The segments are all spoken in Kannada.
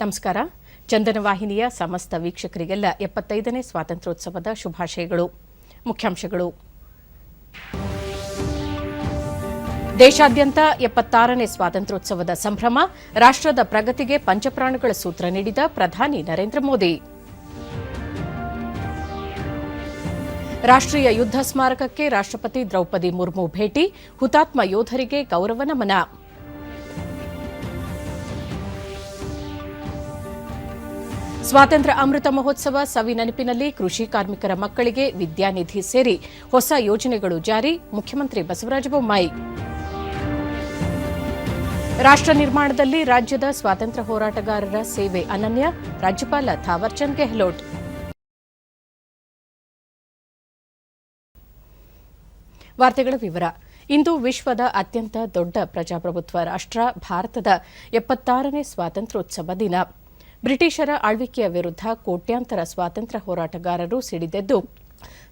ನಮಸ್ಕಾರ. ಚಂದನ ವಾಹಿನಿಯ ಸಮಸ್ತ ವೀಕ್ಷಕರಿಗೆಲ್ಲ 75ನೇ ಸ್ವಾತಂತ್ರ್ಯೋತ್ಸವದ ಶುಭಾಶಯಗಳು. ಮುಖ್ಯಾಂಶಗಳು: ದೇಶಾದ್ಯಂತ 76ನೇ ಸ್ವಾತಂತ್ರ್ಯೋತ್ಸವದ ಸಂಭ್ರಮ. ರಾಷ್ಟ್ರದ ಪ್ರಗತಿಗೆ ಪಂಚಪ್ರಾಣಗಳ ಸೂತ್ರ ನೀಡಿದ ಪ್ರಧಾನಿ ನರೇಂದ್ರ ಮೋದಿ. ರಾಷ್ಟ್ರೀಯ ಯುದ್ಧ ಸ್ಮಾರಕಕ್ಕೆ ರಾಷ್ಟ್ರಪತಿ ದ್ರೌಪದಿ ಮುರ್ಮು ಭೇಟಿ. ಹುತಾತ್ಮ ಯೋಧರಿಗೆ ಗೌರವ ನಮನ. ಸ್ವಾತಂತ್ರ್ಯ ಅಮೃತ ಮಹೋತ್ಸವ ಸವಿ ನೆನಪಿನಲ್ಲಿ ಕೃಷಿ ಕಾರ್ಮಿಕರ ಮಕ್ಕಳಿಗೆ ವಿದ್ಯಾನಿಧಿ ಸೇರಿ ಹೊಸ ಯೋಜನೆಗಳು ಜಾರಿ. ಮುಖ್ಯಮಂತ್ರಿ ಬಸವರಾಜ ಬೊಮ್ಮಾಯಿ. ರಾಷ್ಟ್ರ ನಿರ್ಮಾಣದಲ್ಲಿ ರಾಜ್ಯದ ಸ್ವಾತಂತ್ರ್ಯ ಹೋರಾಟಗಾರರ ಸೇವೆ ಅನನ್ಯ. ರಾಜ್ಯಪಾಲ ಥಾವರ್ಚಂದ್ ಗೆಹ್ಲೋಟ್. ವಾರ್ತೆಗಳ ವಿವರ. ಇಂದು ವಿಶ್ವದ ಅತ್ಯಂತ ದೊಡ್ಡ ಪ್ರಜಾಪ್ರಭುತ್ವ ರಾಷ್ಟ್ರ ಭಾರತದ 76ನೇ ಸ್ವಾತಂತ್ರ್ಯೋತ್ಸವ ದಿನ. ಬ್ರಿಟಿಷರ ಆಳ್ವಿಕೆಯ ವಿರುದ್ಧ ಕೋಟ್ಯಾಂತರ ಸ್ವಾತಂತ್ರ್ಯ ಹೋರಾಟಗಾರರು ಸಿಡಿದೆದ್ದು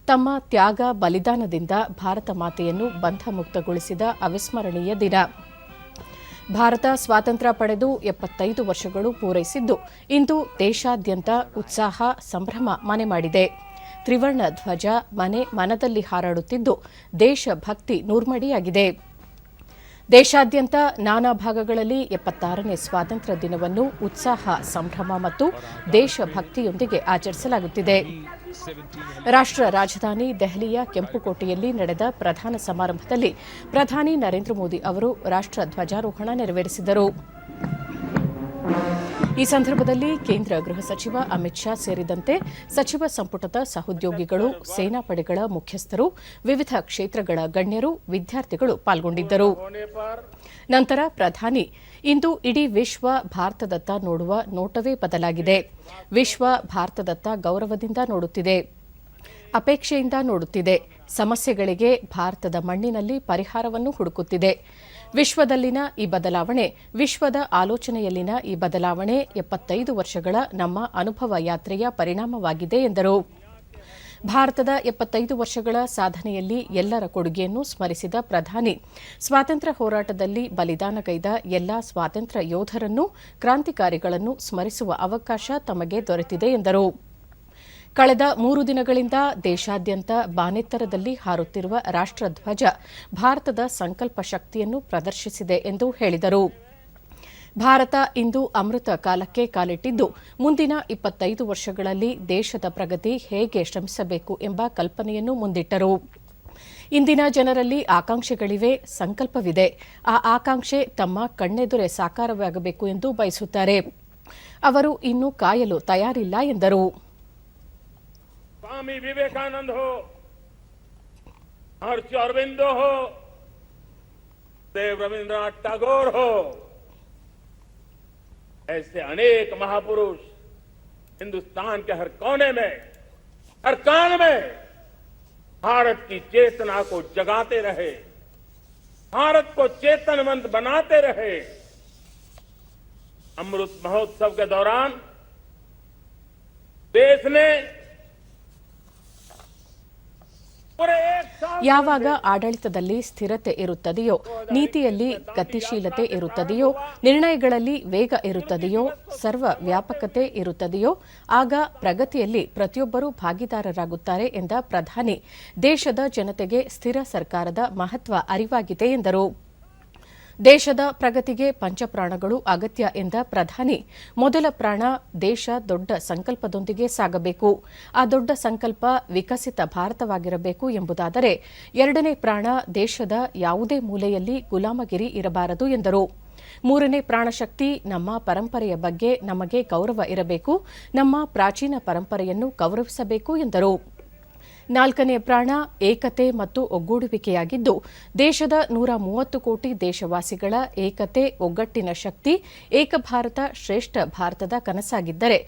ತಮ್ಮ ತ್ಯಾಗ ಬಲಿದಾನದಿಂದ ಭಾರತ ಮಾತೆಯನ್ನು ಬಂಧಮುಕ್ತಗೊಳಿಸಿದ ಅವಿಸ್ಮರಣೀಯ ದಿನ. ಭಾರತ ಸ್ವಾತಂತ್ರ್ಯ ಪಡೆದು 75 ವರ್ಷಗಳು ಪೂರೈಸಿದ್ದು ಇಂದು ದೇಶಾದ್ಯಂತ ಉತ್ಸಾಹ ಸಂಭ್ರಮ ಮನೆ ಮಾಡಿದೆ. ತ್ರಿವರ್ಣ ಧ್ವಜ ಮನೆ ಮನದಲ್ಲಿ ಹಾರಾಡುತ್ತಿದ್ದು ದೇಶಭಕ್ತಿ ನೂರ್ಮಡಿಯಾಗಿದೆ. ದೇಶಾದ್ಯಂತ ನಾನಾ ಭಾಗಗಳಲ್ಲಿ 76ನೇ ಸ್ವಾತಂತ್ರ್ಯ ದಿನವನ್ನು ಉತ್ಸಾಹ ಸಂಭ್ರಮ ಮತ್ತು ದೇಶಭಕ್ತಿಯೊಂದಿಗೆ ಆಚರಿಸಲಾಗುತ್ತಿದೆ. ರಾಷ್ಟ್ರ ರಾಜಧಾನಿ ದೆಹಲಿಯ ಕೆಂಪುಕೋಟೆಯಲ್ಲಿ ನಡೆದ ಪ್ರಧಾನ ಸಮಾರಂಭದಲ್ಲಿ ಪ್ರಧಾನಿ ನರೇಂದ್ರ ಮೋದಿ ಅವರು ರಾಷ್ಟ್ರ ಧ್ವಜಾರೋಹಣ ನೆರವೇರಿಸಿದರು. ಈ ಸಂದರ್ಭದಲ್ಲಿ ಕೇಂದ್ರ ಗೃಹ ಸಚಿವ ಅಮಿತ್ ಶಾ ಸೇರಿದಂತೆ ಸಚಿವ ಸಂಪುಟದ ಸಹೋದ್ಯೋಗಿಗಳು, ಸೇನಾಪಡೆಗಳ ಮುಖ್ಯಸ್ಥರು, ವಿವಿಧ ಕ್ಷೇತ್ರಗಳ ಗಣ್ಯರು, ವಿದ್ಯಾರ್ಥಿಗಳು ಪಾಲ್ಗೊಂಡಿದ್ದರು. ನಂತರ ಪ್ರಧಾನಿ, ಇಂದು ಇಡೀ ವಿಶ್ವ ಭಾರತದತ್ತ ನೋಡುವ ನೋಟವೇ ಬದಲಾಗಿದೆ. ವಿಶ್ವ ಭಾರತದತ್ತ ಗೌರವದಿಂದ ನೋಡುತ್ತಿದೆ, ಅಪೇಕ್ಷೆಯಿಂದ ನೋಡುತ್ತಿದೆ. ಸಮಸ್ಯೆಗಳಿಗೆ ಭಾರತದ ಮಣ್ಣಿನಲ್ಲಿ ಪರಿಹಾರವನ್ನು ಹುಡುಕುತ್ತಿದೆ. ವಿಶ್ವದಲ್ಲಿನ ಈ ಬದಲಾವಣೆ, ವಿಶ್ವದ ಆಲೋಚನೆಯಲ್ಲಿನ ಈ ಬದಲಾವಣೆ 75 ವರ್ಷಗಳ ನಮ್ಮ ಅನುಭವ ಯಾತ್ರೆಯ ಪರಿಣಾಮವಾಗಿದೆ ಎಂದರು. ಭಾರತದ 75 ವರ್ಷಗಳ ಸಾಧನೆಯಲ್ಲಿ ಎಲ್ಲರ ಕೊಡುಗೆಯನ್ನು ಸ್ಮರಿಸಿದ ಪ್ರಧಾನಿ, ಸ್ವಾತಂತ್ರ್ಯ ಹೋರಾಟದಲ್ಲಿ ಬಲಿದಾನಗೈದ ಎಲ್ಲಾ ಸ್ವಾತಂತ್ರ್ಯ ಯೋಧರನ್ನು, ಕ್ರಾಂತಿಕಾರಿಗಳನ್ನು ಸ್ಮರಿಸುವ ಅವಕಾಶ ತಮಗೆ ದೊರೆತಿದೆ ಎಂದರು. ಕಳೆದ 3 ದಿನಗಳಿಂದ ದೇಶಾದ್ಯಂತ ಬಾನೆತ್ತರದಲ್ಲಿ ಹಾರುತ್ತಿರುವ ರಾಷ್ಟ್ರಧ್ವಜ ಭಾರತದ ಸಂಕಲ್ಪ ಶಕ್ತಿಯನ್ನು ಪ್ರದರ್ಶಿಸಿದೆ ಎಂದು ಹೇಳಿದರು. ಭಾರತ ಇಂದು ಅಮೃತ ಕಾಲಕ್ಕೆ ಕಾಲಿಟ್ಟಿದ್ದು ಮುಂದಿನ 25 ವರ್ಷಗಳಲ್ಲಿ ದೇಶದ ಪ್ರಗತಿ ಹೇಗೆ ಶ್ರಮಿಸಬೇಕು ಎಂಬ ಕಲ್ಪನೆಯನ್ನು ಮುಂದಿಟ್ಟರು. ಇಂದಿನ ಜನರಲ್ಲಿ ಆಕಾಂಕ್ಷೆಗಳಿವೆ, ಸಂಕಲ್ಪವಿದೆ. ಆ ಆಕಾಂಕ್ಷೆ ತಮ್ಮ ಕಣ್ಣೆದುರೇ ಸಾಕಾರವಾಗಬೇಕು ಎಂದು ಬಯಸುತ್ತಾರೆ. ಅವರು ಇನ್ನೂ ಕಾಯಲು ತಯಾರಿಲ್ಲ ಎಂದರು. स्वामी विवेकानंद हो, महर्षि अरविंदो हो, देव रविन्द्रनाथ टैगोर हो, ऐसे अनेक महापुरुष हिंदुस्तान के हर कोने में, हर कान में भारत की चेतना को जगाते रहे, भारत को चेतनवंत बनाते रहे. अमृत महोत्सव के दौरान देश ने ಯಾವಾಗ ಆಡಳಿತದಲ್ಲಿ ಸ್ಥಿರತೆ ಇರುತ್ತದೆಯೋ, ನೀತಿಯಲ್ಲಿ ಗತಿಶೀಲತೆ ಇರುತ್ತದೆಯೋ, ನಿರ್ಣಯಗಳಲ್ಲಿ ವೇಗ ಇರುತ್ತದೆಯೋ, ಸರ್ವ ವ್ಯಾಪಕತೆ ಇರುತ್ತದೆಯೋ, ಆಗ ಪ್ರಗತಿಯಲ್ಲಿ ಪ್ರತಿಯೊಬ್ಬರೂ ಭಾಗಿದಾರರಾಗುತ್ತಾರೆ ಎಂದ ಪ್ರಧಾನಿ, ದೇಶದ ಜನತೆಗೆ ಸ್ಥಿರ ಸರ್ಕಾರದ ಮಹತ್ವ ಅರಿವಾಗಿದೆ ಎಂದರು. ದೇಶದ ಪ್ರಗತಿಗೆ ಪಂಚಪ್ರಾಣಗಳು ಅಗತ್ಯ ಎಂದ ಪ್ರಧಾನಿ, ಮೊದಲ ಪ್ರಾಣ ದೇಶ ದೊಡ್ಡ ಸಂಕಲ್ಪದೊಂದಿಗೆ ಸಾಗಬೇಕು. ಆ ದೊಡ್ಡ ಸಂಕಲ್ಪ ವಿಕಸಿತ ಭಾರತವಾಗಿರಬೇಕು ಎಂಬುದಾದರೆ, ಎರಡನೇ ಪ್ರಾಣ ದೇಶದ ಯಾವುದೇ ಮೂಲೆಯಲ್ಲಿ ಗುಲಾಮಗಿರಿ ಇರಬಾರದು ಎಂದರು. ಮೂರನೇ ಪ್ರಾಣಶಕ್ತಿ ನಮ್ಮ ಪರಂಪರೆಯ ಬಗ್ಗೆ ನಮಗೆ ಗೌರವ ಇರಬೇಕು, ನಮ್ಮ ಪ್ರಾಚೀನ ಪರಂಪರೆಯನ್ನು ಗೌರವಿಸಬೇಕು ಎಂದರು. ನಾಲ್ಕನೇ ಪ್ರಾಣ ಏಕತೆ ಮತ್ತು ಒಗ್ಗೂಡುವಿಕೆಯಾಗಿದ್ದು, ದೇಶದ 130 ಕೋಟಿ ದೇಶವಾಸಿಗಳ ಏಕತೆ, ಒಗ್ಗಟ್ಟಿನ ಶಕ್ತಿ, ಏಕ ಭಾರತ ಶ್ರೇಷ್ಠ ಭಾರತದ ಕನಸಾಗಿದ್ದರೆ,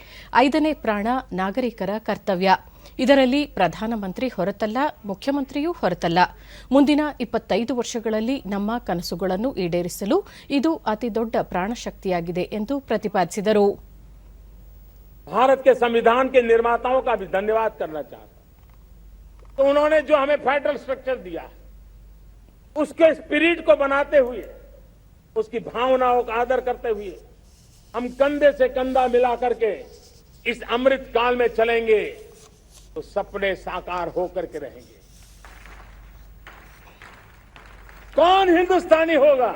5ನೇ ಪ್ರಾಣ ನಾಗರಿಕರ ಕರ್ತವ್ಯ. ಇದರಲ್ಲಿ ಪ್ರಧಾನಮಂತ್ರಿ ಹೊರತಲ್ಲ, ಮುಖ್ಯಮಂತ್ರಿಯೂ ಹೊರತಲ್ಲ. ಮುಂದಿನ 25 ವರ್ಷಗಳಲ್ಲಿ ನಮ್ಮ ಕನಸುಗಳನ್ನು ಈಡೇರಿಸಲು ಇದು ಅತಿದೊಡ್ಡ ಪ್ರಾಣಶಕ್ತಿಯಾಗಿದೆ ಎಂದು ಪ್ರತಿಪಾದಿಸಿದರು. भारत के संविधान के निर्माताओं का भी धन्यवाद करना चाहता हूं. तो उन्होंने जो हमें फेडरल स्ट्रक्चर दिया, उसके स्पिरिट को बनाते हुए, उसकी भावनाओं का आदर करते हुए हम कंधे से कंधा मिला करके इस अमृत काल में चलेंगे तो सपने साकार होकर के रहेंगे। कौन हिंदुस्तानी होगा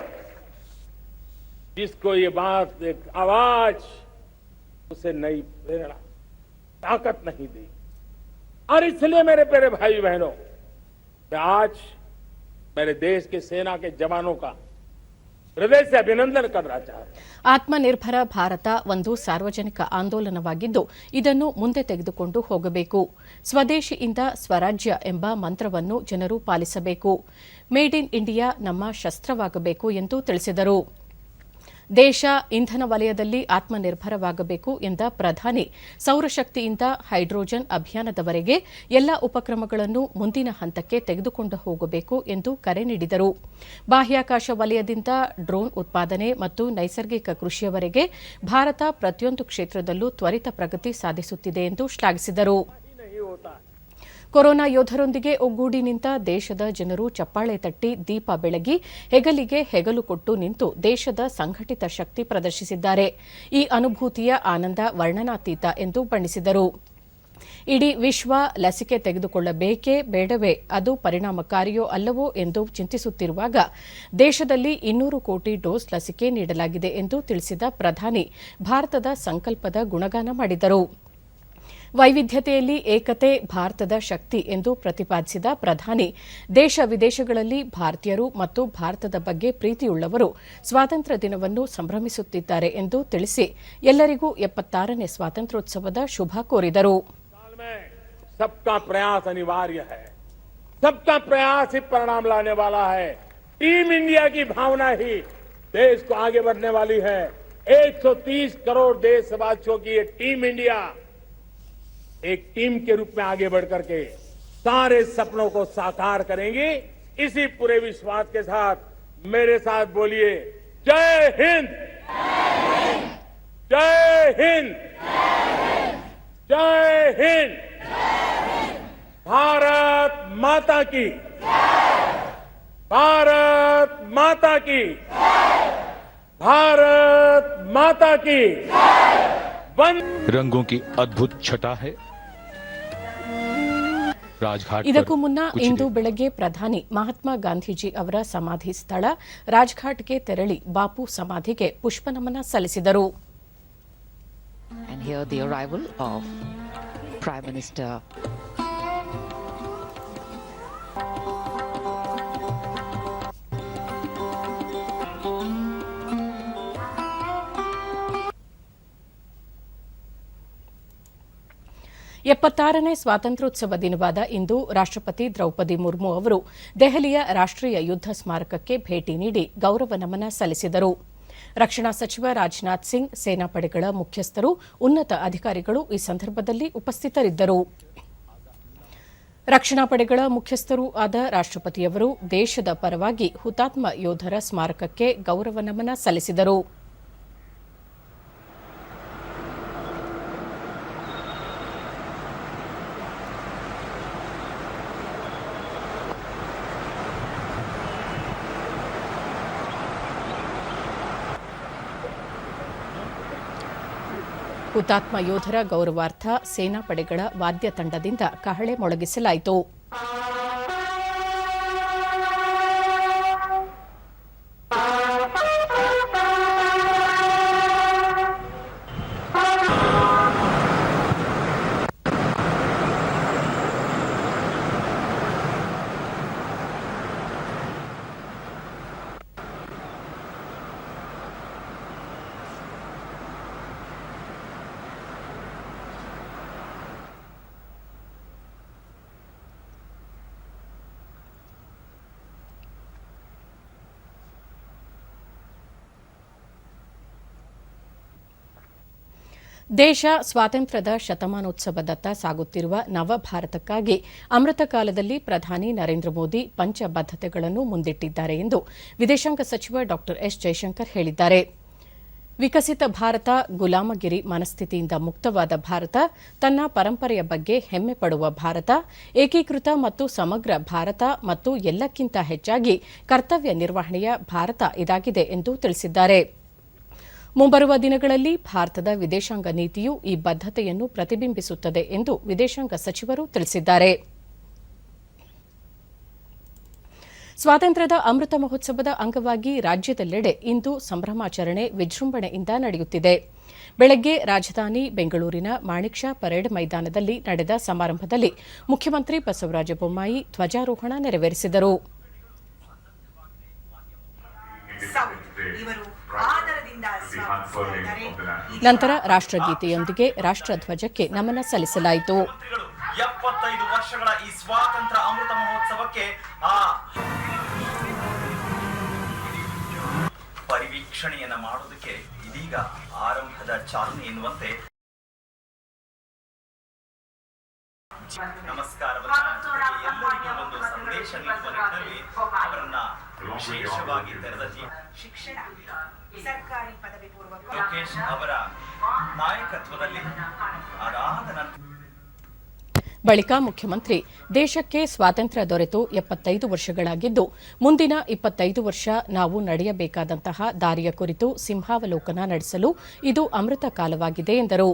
जिसको ये बात एक आवाज उसे नई प्रेरणा ताकत नहीं दी। और इसलिए मेरे प्यारे भाई बहनों, मैं आज मेरे देश के सेना के जवानों का हृदय से अभिनंदन करना चाहता हूं। ಆತ್ಮನಿರ್ಭರ ಭಾರತ ಒಂದು ಸಾರ್ವಜನಿಕ ಆಂದೋಲನವಾಗಿದ್ದು ಇದನ್ನು ಮುಂದೆ ತೆಗೆದುಕೊಂಡು ಹೋಗಬೇಕು. ಸ್ವದೇಶಿಯಿಂದ ಸ್ವರಾಜ್ಯ ಎಂಬ ಮಂತ್ರವನ್ನು ಜನರು ಪಾಲಿಸಬೇಕು. ಮೇಡ್ ಇನ್ ಇಂಡಿಯಾ ನಮ್ಮ ಶಸ್ತ್ರವಾಗಬೇಕು ಎಂದು ತಿಳಿಸಿದರು. ದೇಶ ಇಂಧನ ವಲಯದಲ್ಲಿ ಆತ್ಮನಿರ್ಭರವಾಗಬೇಕು ಎಂದ ಪ್ರಧಾನಿ ಸೌರಶಕ್ತಿಯಿಂದ ಹೈಡ್ರೋಜನ್ ಅಭಿಯಾನದವರೆಗೆ ಎಲ್ಲ ಉಪಕ್ರಮಗಳನ್ನು ಮುಂದಿನ ಹಂತಕ್ಕೆ ತೆಗೆದುಕೊಂಡು ಹೋಗಬೇಕು ಎಂದು ಕರೆ ನೀಡಿದರು. ಬಾಹ್ಯಾಕಾಶ ವಲಯದಿಂದ ಡ್ರೋನ್ ಉತ್ಪಾದನೆ ಮತ್ತು ನೈಸರ್ಗಿಕ ಕೃಷಿಯವರೆಗೆ ಭಾರತ ಪ್ರತಿಯೊಂದು ಕ್ಷೇತ್ರದಲ್ಲೂ ತ್ವರಿತ ಪ್ರಗತಿ ಸಾಧಿಸುತ್ತಿದೆ ಎಂದು ಶ್ಲಾಘಿಸಿದರು. ಕೊರೋನಾ ಯೋಧರೊಂದಿಗೆ ಒಗ್ಗೂಡಿ ನಿಂತ ದೇಶದ ಜನರು ಚಪ್ಪಾಳೆ ತಟ್ಟಿ ದೀಪ ಬೆಳಗಿ ಹೆಗಲಿಗೆ ಹೆಗಲು ಕೊಟ್ಟು ನಿಂತು ದೇಶದ ಸಂಘಟಿತ ಶಕ್ತಿ ಪ್ರದರ್ಶಿಸಿದ್ದಾರೆ. ಈ ಅನುಭೂತಿಯ ಆನಂದ ವರ್ಣನಾತೀತ ಎಂದು ಬಣ್ಣಿಸಿದರು. ಇಡೀ ವಿಶ್ವ ಲಸಿಕೆ ತೆಗೆದುಕೊಳ್ಳಬೇಕೇ ಬೇಡವೇ, ಅದು ಪರಿಣಾಮಕಾರಿಯೋ ಅಲ್ಲವೋ ಎಂದು ಚಿಂತಿಸುತ್ತಿರುವಾಗ ದೇಶದಲ್ಲಿ 200 ಕೋಟಿ ಡೋಸ್ ಲಸಿಕೆ ನೀಡಲಾಗಿದೆ ಎಂದು ತಿಳಿಸಿದ ಪ್ರಧಾನಿ ಭಾರತದ ಸಂಕಲ್ಪದ ಗುಣಗಾನ ಮಾಡಿದರು. ವೈವಿಧ್ಯತೆಯಲ್ಲಿ ಏಕತೆ ಭಾರತದ ಶಕ್ತಿ ಎಂದು ಪ್ರತಿಪಾದಿಸಿದ ಪ್ರಧಾನಿ ದೇಶ ವಿದೇಶಗಳಲ್ಲಿ ಭಾರತೀಯರು ಮತ್ತು ಭಾರತದ ಬಗ್ಗೆ ಪ್ರೀತಿಯುಳ್ಳವರು ಸ್ವಾತಂತ್ರ್ಯ ದಿನವನ್ನು ಸಂಭ್ರಮಿಸುತ್ತಿದ್ದಾರೆ ಎಂದು ತಿಳಿಸಿ ಎಲ್ಲರಿಗೂ 76ನೇ ಸ್ವಾತಂತ್ರ್ಯೋತ್ಸವದ ಶುಭ ಕೋರಿದರು. सबका प्रयास अनिवार्य है, सबका प्रयास ही परिणाम लाने वाला है। टीम इंडिया की भावना ही देश को आगे बढ़ने वाली है। 130 करोड़ देशवासियों की ये टीम इंडिया एक टीम के रूप में आगे बढ़ करके सारे सपनों को साकार करेंगी। इसी पूरे विश्वास के साथ मेरे साथ बोलिए, जय हिंद, जय हिंद, जय हिंद। भारत माता की, भारत माता की, भारत माता की। रंगों की अद्भुत छटा है। राजघाट ಇದಕ್ಕೂ ಮುನ್ನ ಇಂದು ಬೆಳಗ್ಗೆ ಪ್ರಧಾನಿ ಮಹಾತ್ಮ ಗಾಂಧೀಜಿ ಅವರ ಸಮಾಧಿ ಸ್ಥಳ ರಾಜ್ಘಾಟ್ಗೆ ತೆರಳಿ ಬಾಪು ಸಮಾಧಿಗೆ ಪುಷ್ಪನಮನ ಸಲ್ಲಿಸಿದರು. And here the arrival of Prime Minister ಎಪ್ಪತ್ತಾರನೇ ಸ್ವಾತಂತ್ರ್ಯೋತ್ಸವ ದಿನವಾದ ಇಂದು ರಾಷ್ಟ್ರಪತಿ ದ್ರೌಪದಿ ಮುರ್ಮು ಅವರು ದೆಹಲಿಯ ರಾಷ್ಟ್ರೀಯ ಯುದ್ಧ ಸ್ಮಾರಕಕ್ಕೆ ಭೇಟಿ ನೀಡಿ ಗೌರವ ನಮನ ಸಲ್ಲಿಸಿದರು. ರಕ್ಷಣಾ ಸಚಿವ ರಾಜನಾಥ್ ಸಿಂಗ್, ಸೇನಾಪಡೆಗಳ ಮುಖ್ಯಸ್ಥರು, ಉನ್ನತ ಅಧಿಕಾರಿಗಳು ಈ ಸಂದರ್ಭದಲ್ಲಿ ಉಪಸ್ಥಿತರಿದ್ದರು. ರಕ್ಷಣಾ ಪಡೆಗಳ ಮುಖ್ಯಸ್ಥರೂ ಆದ ರಾಷ್ಟ್ರಪತಿಯವರು ದೇಶದ ಪರವಾಗಿ ಹುತಾತ್ಮ ಯೋಧರ ಸ್ಮಾರಕಕ್ಕೆ ಗೌರವ ನಮನ ಸಲ್ಲಿಸಿದರು. ಹುತಾತ್ಮ ಯೋಧರ ಗೌರವಾರ್ಥ ಸೇನಾಪಡೆಗಳ ವಾದ್ಯ ತಂಡದಿಂದ ಕಹಳೆ ಮೊಳಗಿಸಲಾಯಿತು. ದೇಶ ಸ್ವಾತಂತ್ರ್ಯದ ಶತಮಾನೋತ್ಸವದತ್ತ ಸಾಗುತ್ತಿರುವ ನವಭಾರತಕ್ಕಾಗಿ ಅಮೃತ ಕಾಲದಲ್ಲಿ ಪ್ರಧಾನಿ ನರೇಂದ್ರ ಮೋದಿ ಪಂಚ ಬದ್ಧತೆಗಳನ್ನು ಮುಂದಿಟ್ಟಿದ್ದಾರೆ ಎಂದು ವಿದೇಶಾಂಗ ಸಚಿವ ಡಾ ಎಸ್ ಜೈಶಂಕರ್ ಹೇಳಿದ್ದಾರೆ. ವಿಕಸಿತ ಭಾರತ, ಗುಲಾಮಗಿರಿ ಮನಸ್ಥಿತಿಯಿಂದ ಮುಕ್ತವಾದ ಭಾರತ, ತನ್ನ ಪರಂಪರೆಯ ಬಗ್ಗೆ ಹೆಮ್ಮೆ ಪಡುವ ಭಾರತ, ಏಕೀಕೃತ ಮತ್ತು ಸಮಗ್ರ ಭಾರತ ಮತ್ತು ಎಲ್ಲಕ್ಕಿಂತ ಹೆಚ್ಚಾಗಿ ಕರ್ತವ್ಯ ನಿರ್ವಹಣೆಯ ಭಾರತ ಇದಾಗಿದೆ ಎಂದು ತಿಳಿಸಿದ್ದಾರೆ. ಮುಂಬರುವ ದಿನಗಳಲ್ಲಿ ಭಾರತದ ವಿದೇಶಾಂಗ ನೀತಿಯು ಈ ಬದ್ಧತೆಯನ್ನು ಪ್ರತಿಬಿಂಬಿಸುತ್ತದೆ ಎಂದು ವಿದೇಶಾಂಗ ಸಚಿವರು ತಿಳಿಸಿದ್ದಾರೆ. ಸ್ವಾತಂತ್ರ್ಯದ ಅಮೃತ ಮಹೋತ್ಸವದ ಅಂಗವಾಗಿ ರಾಜ್ಯದೆಲ್ಲೆಡೆ ಇಂದು ಸಂಭ್ರಮಾಚರಣೆ ವಿಜೃಂಭಣೆಯಿಂದ ನಡೆಯುತ್ತಿದೆ. ಬೆಳಗ್ಗೆ ರಾಜಧಾನಿ ಬೆಂಗಳೂರಿನ ಮಾಣಿಕ್ ಷಾ ಪರೇಡ್ ಮೈದಾನದಲ್ಲಿ ನಡೆದ ಸಮಾರಂಭದಲ್ಲಿ ಮುಖ್ಯಮಂತ್ರಿ ಬಸವರಾಜ ಬೊಮ್ಮಾಯಿ ಧ್ವಜಾರೋಹಣ ನೆರವೇರಿಸಿದರು. ನಂತರ ರಾಷ್ಟ್ರಗೀತೆಯೊಂದಿಗೆ ರಾಷ್ಟ್ರಧ್ವಜಕ್ಕೆ ನಮನ ಸಲ್ಲಿಸಲಾಯಿತು. 75 ವರ್ಷಗಳ ಈ ಸ್ವಾತಂತ್ರ್ಯ ಅಮೃತ ಮಹೋತ್ಸವಕ್ಕೆ ಪರಿವೀಕ್ಷಣೆಯನ್ನ ಮಾಡೋದಕ್ಕೆ ಇದೀಗ ಆರಂಭದ ಚಾಲನೆ ಎನ್ನುವಂತೆ ನಮಸ್ಕಾರವನ್ನ ಎಲ್ಲರಿಗೂ ಒಂದು ಸಂದೇಶ ನೀಡುವ ನಿಟ್ಟಿನಲ್ಲಿ ಅವರನ್ನ ವಿಶೇಷವಾಗಿ ತೆರೆದ ಶಿಕ್ಷಣ ಸರ್ಕಾರಿ ಪದವಿ ಪೂರ್ವ ಲೋಕೇಶ್ ಅವರ ನಾಯಕತ್ವದಲ್ಲಿ ಅದಾದ ನಂತರ ಬಳಿಕ ಮುಖ್ಯಮಂತ್ರಿ ದೇಶಕ್ಕೆ ಸ್ವಾತಂತ್ರ್ಯ ದೊರೆತು 75 ವರ್ಷಗಳಾಗಿದ್ದು ಮುಂದಿನ 25 ವರ್ಷ ನಾವು ನಡೆಯಬೇಕಾದಂತಹ ದಾರಿಯ ಕುರಿತು ಸಿಂಹಾವಲೋಕನ ನಡೆಸಲು ಇದು ಅಮೃತ ಕಾಲವಾಗಿದೆ ಎಂದರು.